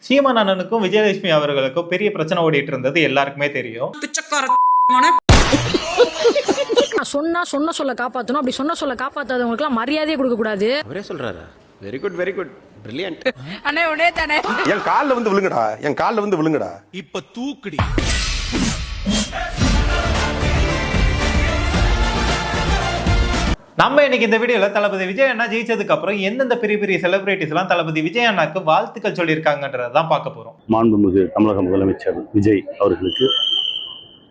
சீமான் அண்ணனுக்கும் விஜயலட்சுமி அவர்களுக்கும் பெரிய பிரச்சனை ஓடிட்டு இருந்தது எல்லாருக்குமே தெரியும். சொன்ன சொல்ல காப்பாற்றணும். அப்படி சொல்ல காப்பாற்றாதவங்களுக்கு எல்லாம் மரியாதையே கொடுக்க கூடாது. அவரே சொல்றாரா? Very good brilliant. அண்ணே உடனே தானே என் கால்ல வந்து விழுங்கடா. இப்ப தூக்குடி. நம்ம இன்னைக்கு இந்த வீடியோல தளபதி விஜய் அண்ணா ஜெயிச்சதுக்கு அப்புறம் எந்தெந்த பெரிய பெரிய செலிபிரிட்டிஸ் எல்லாம் தளபதி விஜய் அண்ணாக்கு வாழ்த்துக்கள் சொல்லியிருக்காங்கன்றதான் பார்க்க போறோம். மாண்புமிகு தமிழக முதலமைச்சர் விஜய் அவர்களுக்கு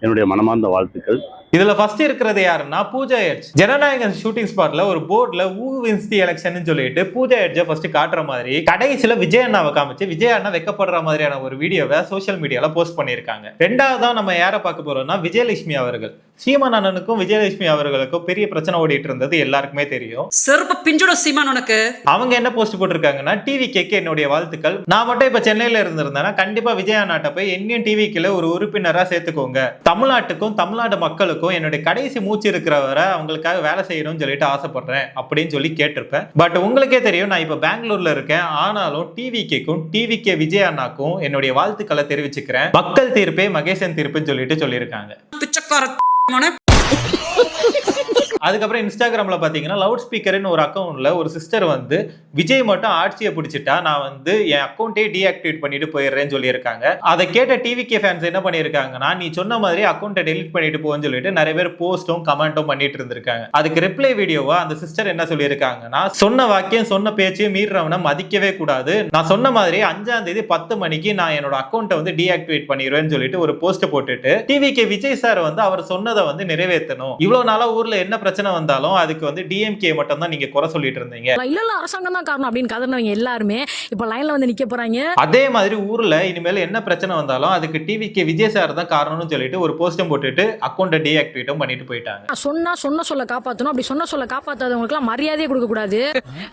என்னுடைய மனமார்ந்த வாழ்த்துக்கள். இதுல ஃபர்ஸ்ட் இருக்கிறது யாருன்னா பூஜா எட்ஜ். ஜனநாயகன் ஷூட்டிங் ஸ்பாட்ல ஒரு போர்ட்ல ஊ வின்ஸ் தி எலெக்ஷன் சொல்லிட்டு பூஜா எட்ஜை ஃபர்ஸ்ட் காட்டுற மாதிரி கடைசியில விஜய் அண்ணாவை காமிச்சு விஜய் அண்ணா வெக்கப்படுற மாதிரியான ஒரு வீடியோவை சோசியல் மீடியால போஸ்ட் பண்ணியிருக்காங்க. ரெண்டாவதா நம்ம யாரை பார்க்க போறோம்னா விஜயலட்சுமி அவர்கள். சீமான் அண்ணனுக்கும் விஜயலட்சுமி அவர்களுக்கும் பெரிய பிரச்சனை ஓடிட்டு இருந்தது எல்லாருக்குமே தெரியும். செருப்பு பிஞ்சோட சீமான் உனக்கு. அவங்க என்ன போஸ்ட் போட்டிருக்காங்கன்னா, டிவி கேக்கு என்னுடைய வாழ்த்துக்கள். நான் மட்டும் இப்ப சென்னையில இருந்திருந்தேன்னா கண்டிப்பா விஜய் அண்ணாட்ட போய் என்னையும் டிவிக்குல ஒரு உறுப்பினரா சேர்த்துக்கோங்க. தமிழ்நாட்டுக்கும் தமிழ்நாடு மக்களுக்கும் என்னுடைய கடைசி மூச்சு இருக்கிற வரை அவங்களுக்காக வேலை செய்யணும்னு சொல்லிட்டு ஆசைப்படுறேன் அப்படின்னு சொல்லி கேட்டிருப்பேன். பட் உங்களுக்கே தெரியும், நான் இப்ப பெங்களூர்ல இருக்கேன். ஆனாலும் டிவி கேக்கும் டிவி கே விஜய் அண்ணாக்கும் என்னுடைய வாழ்த்துக்களை தெரிவிச்சுக்கிறேன். மக்கள் தீர்ப்பே மகேசன் தீர்ப்புன்னு சொல்லியிருக்காங்க. அதுக்கப்புறம் இன்ஸ்டாகிராம்ல பாத்தீங்கன்னா லவுட் ஸ்பீக்கர்னு ஒரு அக்கௌண்ட்ல ஒரு சிஸ்டர் வந்து விஜய் மட்டும் ஆட்சியை பிடிச்சிட்டா நான் வந்து என் அக்கௌண்ட்டே டீஆக்டிவேட் பண்ணிட்டு போயிடுறேன்னு சொல்லியிருக்காங்க. அதை கேட்ட டிவிகே ஃபேன்ஸ் என்ன பண்ணியிருக்காங்கன்னா, நீ சொன்ன மாதிரி அக்கௌண்ட்டை டெலிட் பண்ணிட்டு போன்னு சொல்லிட்டு நிறைய பேர் போஸ்டும் கமெண்ட்டும் பண்ணிட்டு இருந்திருக்காங்க. அதுக்கு ரிப்ளை வீடியோவா அந்த சிஸ்டர் என்ன சொல்லியிருக்காங்கன்னா, சொன்ன வாக்கியம் சொன்ன பேச்சையும் மீறவனை மதிக்கவே கூடாது. நான் சொன்ன மாதிரி 5ஆம் தேதி 10 மணிக்கு நான் என்னோட அக்கௌண்ட்டை வந்து டீஆக்டிவேட் பண்ணிடுவேன்னு சொல்லிட்டு ஒரு போஸ்ட் போட்டுட்டு டிவிகே விஜய் சார் வந்து அவர் சொன்னதை வந்து நிறைவேற்றணும். இவ்வளவு நாளா ஊர்ல என்ன பிரச்சனை வந்தாலும் அதுக்கு வந்து டிஎம்கே மட்டும் தான் நீங்க குறை சொல்லிட்டு இருந்தீங்க. இல்ல அரசாங்கம் தான் காரணம் அப்படின்னு கதறவங்க எல்லாருமே இப்ப லைன்ல வந்து நிக்க போறாங்க. அதே மாதிரி ஊர்ல இனிமேல் என்ன பிரச்சனை வந்தாலும் அதுக்கு டிவிகே விஜய் சார் தான் காரணம்னு சொல்லிட்டு ஒரு போஸ்டும் போட்டுட்டு அக்கௌண்ட்டை டீஆக்டிவேட்டும் பண்ணிட்டு போயிட்டாங்க. சொன்ன சொல்ல காப்பாற்றணும். அப்படி சொல்ல காப்பாற்றாதவங்களுக்கு எல்லாம் மரியாதையே கொடுக்க கூடாது.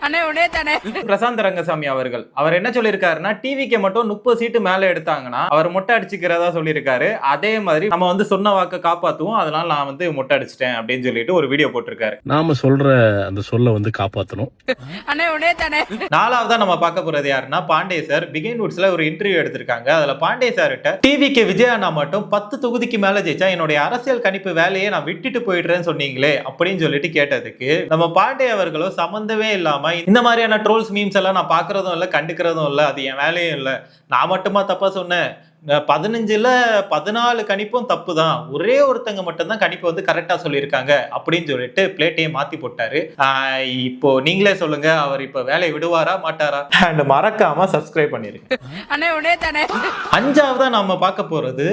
அண்ணே உடனே தானே பிரசாந்த் ரங்கசாமி அவர்கள் அவர் என்ன சொல்லியிருக்காருன்னா, டிவிகே மட்டும் 30 சீட்டு மேல எடுத்தாங்கன்னா அவர் மொட்டை அடிச்சுக்கிறதா சொல்லியிருக்காரு. அதே மாதிரி நம்ம வந்து சொன்ன வாக்க காப்பாத்துவோம், அதனால நான் வந்து மொட்டை அடிச்சிட்டேன் அப்படின்னு சொல்லிட்டு ஒரு வீடியோ போட்டிருக்காரு. நாம சொல்ற அந்த சொல்ல வந்து காப்பாற்றணும். நாலாவதா நம்ம பார்க்க போறது யாருன்னா பாண்டே சார். பிகைன் வுட்ஸ்ல ஒரு இன்டர்வியூ எடுத்திருக்காங்க. அதுல பாண்டே சார் கிட்ட டிவிகே விஜய் அண்ணா மட்டும் 10 தொகுதிக்கு மேல ஜெயிச்சா என்னுடைய அரசியல் கணிப்பு வேலையை நான் விட்டுட்டு போயிடுறேன்னு சொன்னீங்களே அப்படின்னு சொல்லிட்டு கேட்டதுக்கு நம்ம பாண்டே அவர்களும் சம்பந்தமே இல்லாம இந்த மாதிரியான ட்ரோல்ஸ் மீம்ஸ் எல்லாம் நான் பாக்குறதும் இல்ல கண்டுக்கிறதும் இல்ல, அது என் வேலையும் இல்ல, நான் மட்டுமா தப்பா சொன்னேன், 15ல 14 கணிப்பும் தப்பு தான், ஒரே ஒருத்தங்க மட்டும் தான் கணிப்பு வந்து கரெக்டா சொல்லியிருக்காங்க அப்படின்னு சொல்லிட்டு பிளேட்டையே மாத்தி போட்டாரு. இப்போ நீங்களே சொல்லுங்க, அவர் இப்ப வேலையை விடுவாரா மாட்டாரா? அண்ட் மறக்காம சப்ஸ்கிரைப் பண்ணிருங்க. 5ஆவதா நாம பார்க்க போறது,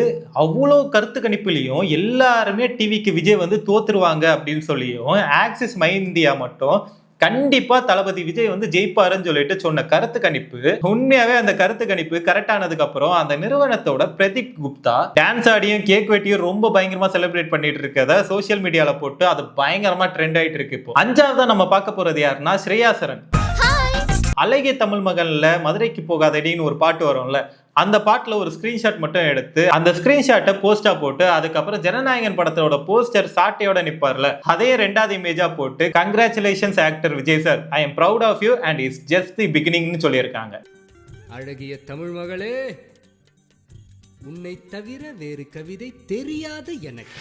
அவ்வளோ கருத்து கணிப்புலயும் எல்லாருமே டிவிக்கு விஜய் வந்து தோத்துருவாங்க அப்படின்னு சொல்லியும் ஆக்சிஸ் மை இந்தியா மட்டும் கண்டிப்பா தளபதி விஜய் வந்து ஜெயிப்பாருன்னு சொல்லிட்டு சொன்ன கருத்து கணிப்பு, உண்மையாவே அந்த கருத்து கணிப்பு கரெக்ட் ஆனதுக்கு அப்புறம் அந்த நிறுவனத்தோட பிரதீப் குப்தா டான்ஸ் ஆடியும் கேக் வெட்டியும் ரொம்ப பயங்கரமா செலிப்ரேட் பண்ணிட்டு இருக்கத சோசியல் மீடியால போட்டு அது பயங்கரமா ட்ரெண்ட் ஆயிட்டு இருக்கு. இப்போ 5ஆவதா நம்ம பார்க்க போறது யாருன்னா ஸ்ரேயா சரண். அழகிய தமிழ் மகன்ல மதுரைக்கு போகாதடின்னு ஒரு பாட்டு வரும்ல, அந்த பாட்டுல ஒரு ஸ்கிரீன்ஷாட் மட்டும் எடுத்து அந்த ஸ்கிரீன்ஷாட்டை போஸ்டா போட்டு அதுக்கப்புறம் ஜனநாயகன் படத்தோட போஸ்டர் சாட்டையோட நிப்பார்ல அதே 2வது இமேஜா போட்டு congratulations actor Vijay sir, I am proud of you and it's just the பிகினிங்னு சொல்லியிருக்காங்க. அழகிய தமிழ் மகளே, உன்னை தவிர வேறு கவிதை தெரியாது எனக்கு.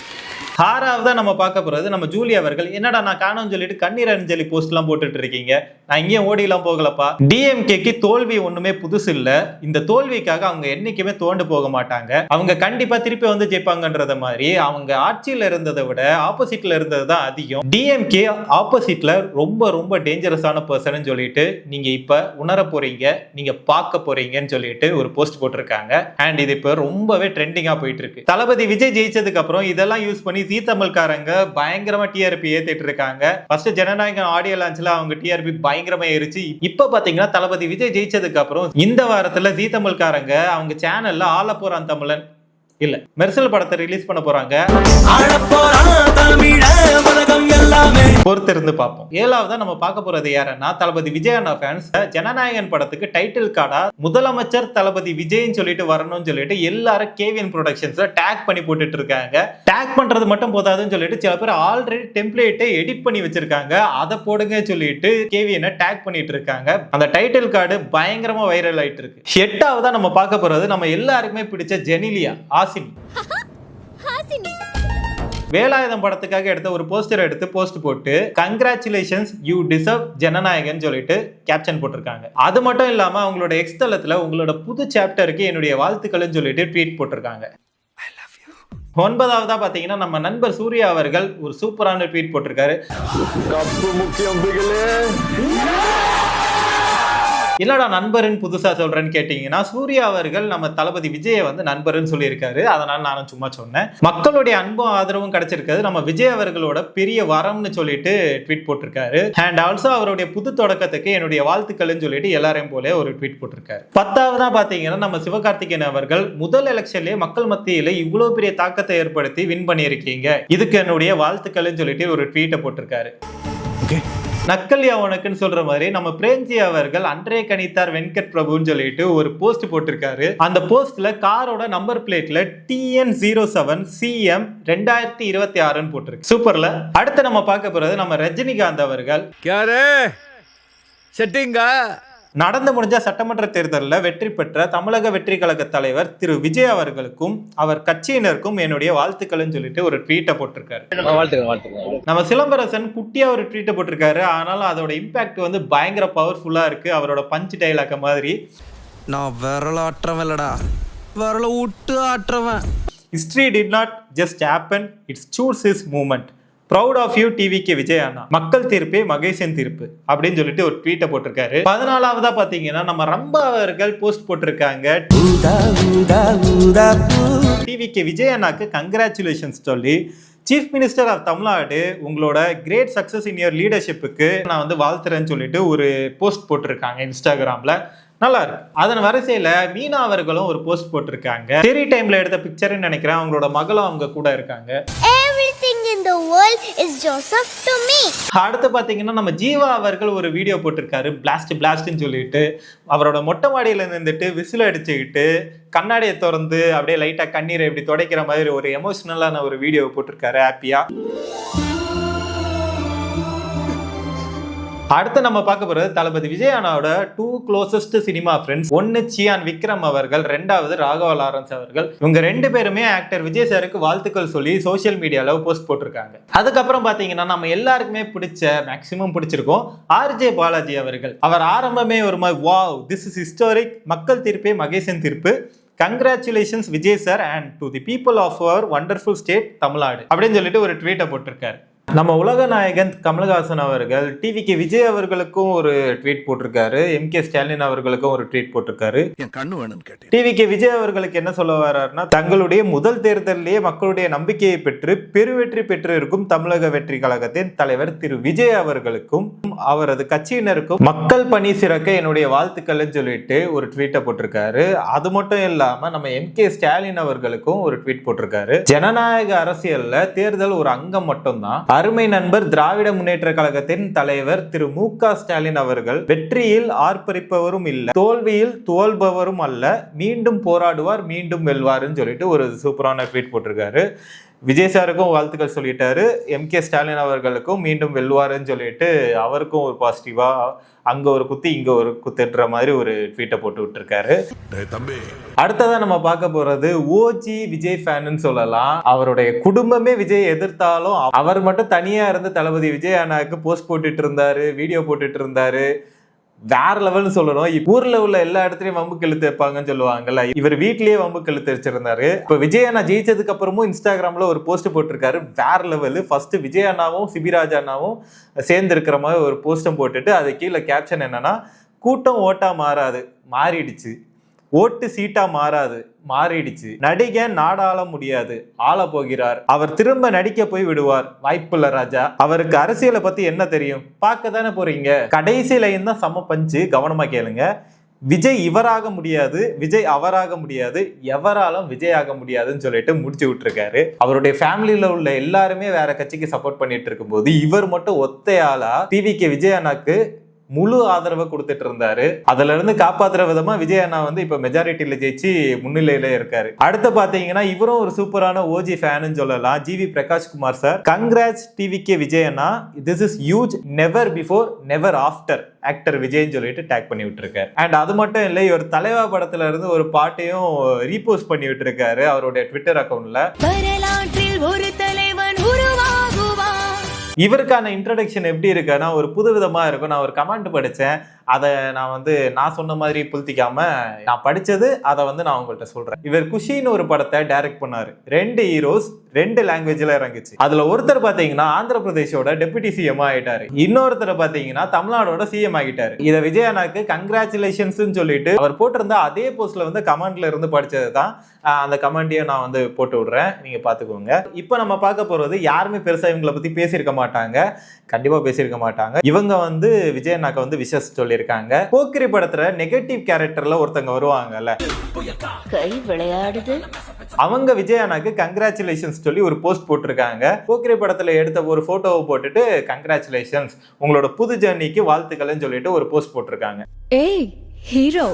6ஆவதா நம்ம பார்க்க போறது நம்ம ஜூலி அவர்கள். என்னடா நான் காணோம்னு சொல்லிட்டு கண்ணீர் அஞ்சலி போஸ்ட் எல்லாம் போட்டுட்டு இருக்கீங்க, நான் இங்கேயும் ஓடி எல்லாம் போகலப்பா. டிஎம்கேக்கு தோல்வி ஒண்ணுமே புதுசு இல்ல, இந்த தோல்விக்காக அவங்க என்னைக்குமே தோண்டு போக மாட்டாங்க, அவங்க கண்டிப்பா திருப்பி வந்து ஜெயிப்பாங்கன்றத மாதிரி அவங்க ஆட்சியில இருந்ததை விட ஆப்போசிட்ல இருந்தது தான் அதிகம். டிஎம்கே ஆப்போசிட்ல ரொம்ப ரொம்ப டேஞ்சரஸான பர்சன் சொல்லிட்டு நீங்க இப்ப உணர போறீங்க, நீங்க பார்க்க போறீங்கன்னு சொல்லிட்டு ஒரு போஸ்ட் போட்டிருக்காங்க. அண்ட் இது இப்ப ரொம்பவே ட்ரெண்டிங்கா போயிட்டு இருக்கு. தளபதி விஜய் ஜெயிச்சதுக்கு அப்புறம் இதெல்லாம் யூஸ் பண்ணி ஜீ தமிழ்காரங்க பயங்கரமா டிஆர்பி ஏத்திட்டு இருக்காங்க. ஃபர்ஸ்ட் ஜனநாயகன் ஆடியோ லான்ச்ல அவங்க டிஆர்பி பயங்கரமா ஏறிச்சு. இப்ப பாத்தீங்கன்னா தளபதி விஜய் ஜெயிச்சதுக்கு அப்புறம் இந்த வாரத்துல ஜீ தமிழ்காரங்க அவங்க சேனல்ல ஆள போறான் தமிழன் இல்ல மெர்சல் படத்தை ரிலீஸ் பண்ண போறாங்க. பொறுத்திருந்து பார்ப்போம். ஏழாவதா நம்ம பார்க்க போறது யாருன்னா தளபதி விஜய் அண்ணா ஃபேன்ஸ் ஜனநாயகன் படத்துக்கு டைட்டில் கார்டா முதலமைச்சர் தளபதி விஜய்னு சொல்லிட்டு வரணும்னு சொல்லிட்டு எல்லாரும் கேவிஎன் ப்ரொடக்ஷன்ஸ்ல டேக் பண்ணி போட்டுட்டு இருக்காங்க. டேக் பண்றது மட்டும் போதாதுன்னு சொல்லிட்டு சில பேர் ஆல்ரெடி டெம்ப்ளேட்டை எடிட் பண்ணி வச்சிருக்காங்க, அதை போடுங்க சொல்லிட்டு கேவிஎன் டேக் பண்ணிட்டு இருக்காங்க. அந்த டைட்டில் கார்டு பயங்கரமா வைரல் ஆயிட்டு இருக்கு. எட்டாவதா நம்ம பார்க்க போறது நம்ம எல்லாருக்குமே பிடிச்ச ஜெனிலியா ஹாசினி. வேலாயுதம் படத்துக்காக எடுத்த ஒரு போஸ்டர் எடுத்து போஸ்ட் போட்டு கங்க்ராச்சுலேஷன்ஸ் யூ டிசர்வ் ஜனநாயகன் சொல்லிட்டு கேப்ஷன் போட்டிருக்காங்க. அது மட்டும் இல்லாம அவங்களோட எக்ஸ் தளத்துல உங்களோட புது சாப்டருக்கு என்னுடைய வாழ்த்துக்கள் சொல்லிட்டு ட்வீட் போட்டிருக்காங்க. ஒன்பதாவதா பாத்தீங்கன்னா நம்ம நண்பர் சூர்யா அவர்கள் ஒரு சூப்பரான ட்வீட் போட்டிருக்காரு. என்னடா நண்பர்னு புதுசா சொல்றேன்னு கேட்டீங்கன்னா, சூர்யா அவர்கள் நம்ம தளபதி விஜயை வந்து நண்பர்னு சொல்லியிருக்காரு. அதனால நானும் சும்மா சொன்னேன். மக்களுடைய அன்பும் ஆதரவும் கிடைச்சிருக்காது, நம்ம விஜய் அவர்களோட பெரிய வரம்னு சொல்லிட்டு ட்வீட் போட்டிருக்காரு. அண்ட் ஆல்சோ அவருடைய புது தொடக்கத்துக்கு என்னுடைய வாழ்த்துக்கள்னு சொல்லிட்டு எல்லாரையும் போல ஒரு ட்வீட் போட்டிருக்காரு. பத்தாவதா பாத்தீங்கன்னா நம்ம சிவகார்த்திகேயன் அவர்கள் முதல் எலெக்ஷன்லயே மக்கள் மத்தியில இவ்வளவு பெரிய தாக்கத்தை ஏற்படுத்தி வின் பண்ணியிருக்கீங்க, இதுக்கு என்னுடைய வாழ்த்துக்கள்னு சொல்லிட்டு ஒரு ட்வீட்டை போட்டிருக்காரு. நக்கல்யா உனக்குன்னு சொல்ற மாதிரி நம்ம பிரேம்ஜி அவர்கள் அன்றே கணித்தார் வெங்கட் பிரபுன்னு சொல்லிட்டு ஒரு போஸ்ட் போட்டிருக்காரு. அந்த போஸ்ட்ல காரோட நம்பர் பிளேட்ல TN07 CM 2026 போட்டிருக்கு. சூப்பர்ல. அடுத்து நம்ம பார்க்க போறது நம்ம ரஜினிகாந்த் அவர்கள். நடந்து முடிஞ்ச சட்டமன்ற தேர்தலில் வெற்றி பெற்ற தமிழக வெற்றி கழக தலைவர் திரு விஜய் அவர்களுக்கும் அவர் கட்சியினருக்கும் என்னுடைய வாழ்த்துக்கள்னு சொல்லிட்டு ஒரு ட்வீட்டை போட்டிருக்காரு. நம்ம சிலம்பரசன் குட்டியா ஒரு ட்வீட்டை போட்டிருக்காரு. ஆனாலும் அதோட இம்பாக்ட் வந்து பயங்கர பவர்ஃபுல்லா இருக்கு. அவரோட பஞ்ச் டைலாக் மாதிரி நான் விரலாற்றவன் இல்லடா, விரல விட்டு ஆற்றவன். History did not just happen, it's choose his movement. Proud of you டிவிக்கு விஜய் அண்ணா, மக்கள் தீர்ப்பே மகேசன் தீர்ப்பு அப்படின்னு சொல்லிட்டு ஒரு ட்வீட்டை போட்டிருக்காரு. 14வதா பாத்தீங்கன்னா நம்ம ரம்பா அவர்கள் போஸ்ட் போட்டிருக்காங்க. டிவிக்கு விஜய் அண்ணாக்கு கங்க்ராச்சுலேஷன்ஸ் சொல்லி சீஃப் மினிஸ்டர் ஆஃப் தமிழ்நாடு உங்களோட கிரேட் சக்சஸ் இன் யுவர் லீடர்ஷிப்புக்கு நான் வந்து வாழ்த்துறேன்னு சொல்லிட்டு ஒரு போஸ்ட் போட்டிருக்காங்க இன்ஸ்டாகிராம்ல. நல்லா இருக்கு. அதன் வரிசையில மீனா அவர்களும் ஒரு போஸ்ட் போட்டிருக்காங்க. தெரி டைம்ல எடுத்த பிக்சர்னு நினைக்கிறேன். அவங்களோட மகளும் அவங்க கூட இருக்காங்க. The world is Joseph to me. அடுத்து பாத்தீங்கன்னா நம்ம ஜீவா அவர்கள் ஒரு வீடியோ போட்டிருக்காரு. பிளாஸ்ட்னு சொல்லிட்டு அவரோட மொட்டை மாடியில நின்றுட்டு விசில் அடிச்சுக்கிட்டு கண்ணாடியை திறந்து அப்படியே லைட்டா கண்ணீரை இப்படி துடைக்கிற மாதிரி ஒரு எமோஷனலான ஒரு வீடியோ போட்டிருக்காரு ஹாப்பியா. அடுத்து நம்ம பார்க்க போறது தளபதி விஜய் அண்ணாவோட 2 க்ளோசஸ்ட் சினிமா ஃப்ரெண்ட்ஸ். ஒன்னு சியான் விக்ரம் அவர்கள், ரெண்டாவது ராகவா லாரன்ஸ் அவர்கள். இவங்க ரெண்டு பேருமே ஆக்டர் விஜய் சாருக்கு வாழ்த்துக்கள் சொல்லி சோசியல் மீடியால போஸ்ட் போட்டிருக்காங்க. அதுக்கப்புறம் பாத்தீங்கன்னா நம்ம எல்லாருக்குமே பிடிச்ச மேக்சிமம் பிடிச்சிருக்கோம் RJ பாலாஜி அவர்கள். அவர் ஆரம்பமே ஒரு மாதிரி வாவ் திஸ் இஸ் ஹிஸ்டாரிக், மக்கள் தீர்ப்பே மகேசன் தீர்ப்பு, congratulations Vijay sir and to the people of our wonderful state Tamil Nadu அப்படின்னு சொல்லிட்டு ஒரு ட்வீட்டை போட்டிருக்காரு. நம்ம உலக நாயகன் கமல்ஹாசன் அவர்கள் டிவிக்கு விஜய் அவர்களுக்கும் ஒரு ட்வீட் போட்டிருக்காரு. MK ஸ்டாலின் அவர்களுக்கும் ஒரு ட்வீட் போட்டிருக்காரு. டிவிக்கு விஜய் அவர்களுக்கு என்ன சொல்ல வர்றாருன்னா, தங்களுடைய முதல் தேர்தலிலேயே மக்களுடைய நம்பிக்கையை பெற்று பெருவெற்றி பெற்று இருக்கும் தமிழக வெற்றி கழகத்தின் தலைவர் திரு விஜய் அவர்களுக்கும் அவரது கட்சியினருக்கும் மக்கள் பணி சிறக்க என்னுடைய வாழ்த்துக்கள்னு சொல்லிட்டு ஒரு ட்வீட்டை போட்டிருக்காரு. அது மட்டும் இல்லாம நம்ம MK ஸ்டாலின் அவர்களுக்கும் ஒரு ட்வீட் போட்டிருக்காரு. ஜனநாயக அரசியல்ல தேர்தல் ஒரு அங்கம் மட்டும்தான். அருமை நண்பர் திராவிட முன்னேற்ற கழகத்தின் தலைவர் திரு MK ஸ்டாலின் அவர்கள் வெற்றியில் ஆர்ப்பரிப்பவரும் இல்ல, தோல்வியில் துவல்பவரும் அல்ல, மீண்டும் போராடுவார் மீண்டும் வெல்வாருன்னு சொல்லிட்டு ஒரு சூப்பரான ட்வீட் போட்டிருக்காரு. விஜய் சாருக்கும் வாழ்த்துக்கள் சொல்லிட்டாரு. MK ஸ்டாலின் அவர்களுக்கும் மீண்டும் வெல்வாருன்னு சொல்லிட்டு அவருக்கும் ஒரு பாசிட்டிவா அங்க ஒரு குத்து இங்க ஒரு குத்துன்ற மாதிரி ஒரு ட்வீட்டை போட்டு விட்டுருக்காரு. அடுத்ததான் நம்ம பார்க்க போறது OG விஜய் ஃபேன்னு சொல்லலாம். அவருடைய குடும்பமே விஜய் எதிர்த்தாலும் அவர் மட்டும் தனியா இருந்து தளபதி விஜய் அண்ணாவுக்கு போஸ்ட் போட்டுட்டு இருந்தாரு, வீடியோ போட்டுட்டு இருந்தாரு. வேற லெவல்னு சொல்லணும். ஊர்ல உள்ள எல்லா இடத்துலயும் வம்பு கெழுத்து வைப்பாங்கன்னு சொல்லுவாங்கல்ல, இவர் வீட்லயே வம்பு கெழுத்து வச்சிருந்தாரு. இப்ப விஜய் அண்ணா ஜெயிச்சதுக்கு அப்புறமும் இன்ஸ்டாகிராம்ல ஒரு போஸ்ட் போட்டிருக்காரு. வேற லெவலு. ஃபர்ஸ்ட் விஜய் அண்ணாவும் சிபிராஜ் அண்ணாவும் சேர்ந்து இருக்கிற மாதிரி ஒரு போஸ்டும் போட்டுட்டு அது கீழே கேப்ஷன் என்னன்னா, கூட்டம் ஓட்டா மாறாது, மாறிடுச்சு. ஓட்டு சீட்டா மாறாது, மாறிடுச்சு. நடிகன் நாடாள முடியாது, ஆள போகிறார். அவர் திரும்ப நடிக்க போய் விடுவார், வாய்ப்புள்ள ராஜா. அவருக்கு அரசியலை பத்தி என்ன தெரியும்? பார்க்க தானே போறீங்க. கடைசி லைன் தான் செம்ம பஞ்சு, கவனமா கேளுங்க. விஜய் இவராக முடியாது, விஜய் அவராக முடியாது, எவராலும் விஜய் ஆக முடியாதுன்னு சொல்லிட்டு முடிச்சு விட்டுருக்காரு. அவருடைய ஃபேமிலியில உள்ள எல்லாருமே வேற கட்சிக்கு சப்போர்ட் பண்ணிட்டு இருக்கும்போது இவர் மட்டும் ஒத்தையாளா டிவிக்கு விஜய் அண்ணாக்கு முழு ஆதரவை கொடுத்துட்டு இருந்தாரு. அதுல இருந்து காப்பாத்துற விதமா விஜய் அண்ணா வந்து இப்ப மெஜாரிட்டியில ஜெயிச்சு முன்னிலையில இருக்காரு. அடுத்து பாத்தீங்கன்னா இவரும் ஒரு சூப்பரான ஓஜி ஃபேன்னு சொல்லலாம். ஜிவி பிரகாஷ் குமார் சார், கங்க்ராட்ஸ் டிவிகே விஜய் அண்ணா, this is huge, never before never after actor விஜய்ன்னு சொல்லிட்டு டேக் பண்ணி விட்டுருக்காரு. அண்ட் அது மட்டும் இல்லை, இவர் தலைவா படத்துல இருந்து ஒரு பாட்டையும் ரீபோஸ்ட் பண்ணி விட்டுருக்காரு அவருடைய ட்விட்டர் அக்கௌண்ட்ல. வரலாற்றில் ஒரு தலைவன் உருவாகுவான். இவருக்கான இன்ட்ரடக்ஷன் எப்படி இருக்குன்னா ஒரு புது விதமா இருக்கும். நான் ஒரு கமெண்ட் படித்தேன், அதை நான் சொன்ன மாதிரி புல்திக்காம நான் படிச்சது அதை நான் உங்கள்கிட்ட சொல்றேன். இவர் குஷின்னு ஒரு படத்தை டைரக்ட் பண்ணாரு. 2 ஹீரோஸ் 2 லாங்குவேஜ்ல இறங்குச்சு. அதுல ஒருத்தர் பாத்தீங்கன்னா ஆந்திர பிரதேஷோட டெபுட்டி சிஎம் ஆயிட்டாரு, இன்னொருத்தர் பாத்தீங்கன்னா தமிழ்நாடோட சிஎம் ஆகிட்டாரு. இதை விஜய் அண்ணாக்கு கங்க்ராச்சுலேஷன்ஸ் சொல்லிட்டு அவர் போட்டிருந்த அதே போஸ்ட்ல கமெண்ட்ல இருந்து படிச்சது தான். அந்த கமெண்ட்டையும் நான் போட்டு விடுறேன், நீங்க பாத்துக்கோங்க. இப்போ நம்ம பார்க்க போறது யாருமே பெருசா இவங்களை பத்தி பேசியிருக்க மாட்டாங்க, கண்டிப்பா பேசியிருக்க மாட்டாங்க. இவங்க விஜய் அண்ணாக்கு விஷஸ் சொல்லியிருக்காங்க. போக்கிரி படத்துல நெகட்டிவ் கேரக்டர்ல ஒருத்தங்க வருவாங்கல்ல, கை விளையாடுது, அவங்க விஜய் அண்ணாக்கு கங்க்ராச்சுலேஷன்ஸ் சொல்லி ஒரு போஸ்ட் போட்டிருக்காங்க. போக்கிரி படத்துல எடுத்த ஒரு போட்டோவை போட்டுட்டு கங்க்ராச்சுலேஷன்ஸ், உங்களோட புது ஜர்னிக்கு வாழ்த்துக்கள்னு சொல்லிட்டு ஒரு போஸ்ட் போட்டிருக்காங்க. ஏய் ஹீரோ.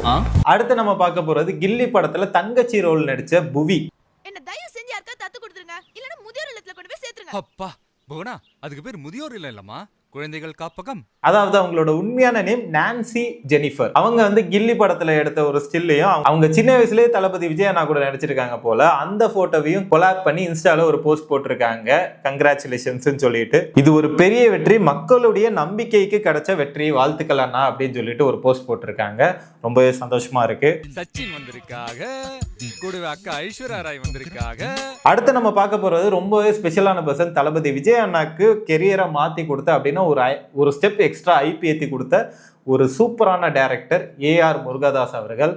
அடுத்து நம்ம பார்க்க போறது கில்லி படத்துல தங்கச்சி ரோல் நடிச்ச புவி. என்ன தயவு செஞ்சு யாருக்கா தத்து கொடுத்துருங்க, இல்லனா முதியோர் இல்லத்துல கொண்டு போய் சேர்த்துருங்க. அப்பா போனா அதுக்கு பேர் முதியோர் இல்லம்மா, குழந்தைகள் காப்பகம். அதாவது அவங்களோட உண்மையான நேம் நான்சி ஜெனிஃபர். அவங்க கில்லி படத்துல எடுத்த ஒரு ஸ்டில்லையும் அவங்க சின்ன வயசுலயே தளபதி விஜய் அண்ணா கூட நடிச்சிருக்காங்க போல, அந்த போட்டோவையும் கொலாப் பண்ணி இன்ஸ்டால ஒரு போஸ்ட் போட்டிருக்காங்க, கங்க்ராச்சுலேஷன்ஸ் சொல்லிட்டு. இது ஒரு பெரிய வெற்றி, மக்களுடைய நம்பிக்கைக்கு கிடைச்ச வெற்றி, வாழ்த்துக்கள் அண்ணா அப்படின்னு சொல்லிட்டு ஒரு போஸ்ட் போட்டிருக்காங்க. ரொம்பவே சந்தோஷமா இருக்கு. சச்சின் வந்திருக்காக, கூடவே அக்கா ஐஸ்வர்யா ராய் வந்திருக்காக. அடுத்து நம்ம பார்க்க போறது ரொம்பவே ஸ்பெஷலான பர்சன், தளபதி விஜய் அண்ணாக்கு கெரியரை மாத்தி கொடுத்த அப்படின்னா ஒரு ஸ்டெப் எக்ஸ்ட்ரா ஐபி ஏத்தி கொடுத்த ஒரு சூப்பரான டைரக்டர் ஏஆர் முருகதாஸ் அவர்கள்.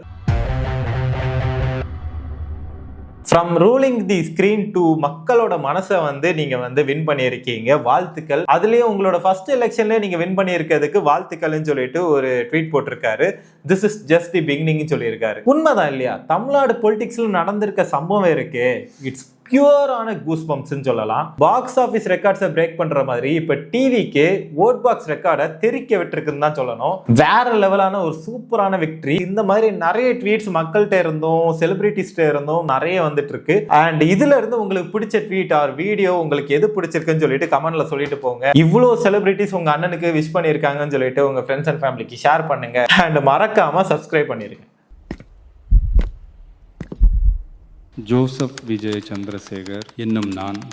From ruling the screen to மக்களோட மனசை நீங்க வின் பண்ணியிருக்கீங்க, வாழ்த்துக்கள். அதுலயும் உங்களோட ஃபர்ஸ்ட் எலெக்ஷன்ல நீங்க வின் பண்ணியிருக்கிறதுக்கு வாழ்த்துக்கள்னு சொல்லிட்டு ஒரு ட்வீட் போட்டிருக்காரு. This is just the beginning சொல்லியிருக்காரு. உண்மைதான் இல்லையா? தமிழ்நாடு பொலிட்டிக்ஸ்ல நடந்திருக்க சம்பவம் இருக்கு, இட்ஸ் பியூரான கூஸ் பம்ப்ஸ்ன்னு சொல்லலாம். பாக்ஸ் ஆஃபீஸ் ரெக்கார்ட்ஸை பிரேக் பண்ற மாதிரி இப்ப டிவிக்கு ஓட் பாக்ஸ் ரெக்கார்டை தெரிக்க விட்டுருக்குன்னு தான் சொல்லணும். வேற லெவலான ஒரு சூப்பரான விக்டரி. இந்த மாதிரி நிறைய ட்வீட்ஸ் மக்கள்கிட்ட இருந்தும் செலிபிரிட்டிஸ்ட இருந்தும் நிறைய வந்துட்டு இருக்கு. அண்ட் இதுல இருந்து உங்களுக்கு பிடிச்ச ட்வீட் ஆர் வீடியோ உங்களுக்கு எது பிடிச்சிருக்குன்னு சொல்லிட்டு கமெண்ட்ல சொல்லிட்டு போங்க. இவ்வளவு செலிபிரிட்டிஸ் உங்க அண்ணனுக்கு விஷ் பண்ணியிருக்காங்கன்னு சொல்லிட்டு உங்க ஃப்ரெண்ட்ஸ் அண்ட் ஃபேமிலிக்கு ஷேர் பண்ணுங்க. அண்ட் மறக்காம சப்ஸ்கிரைப் பண்ணிருங்க. ஜோசப் விஜய் சந்திரசேகர் என்னும் நான்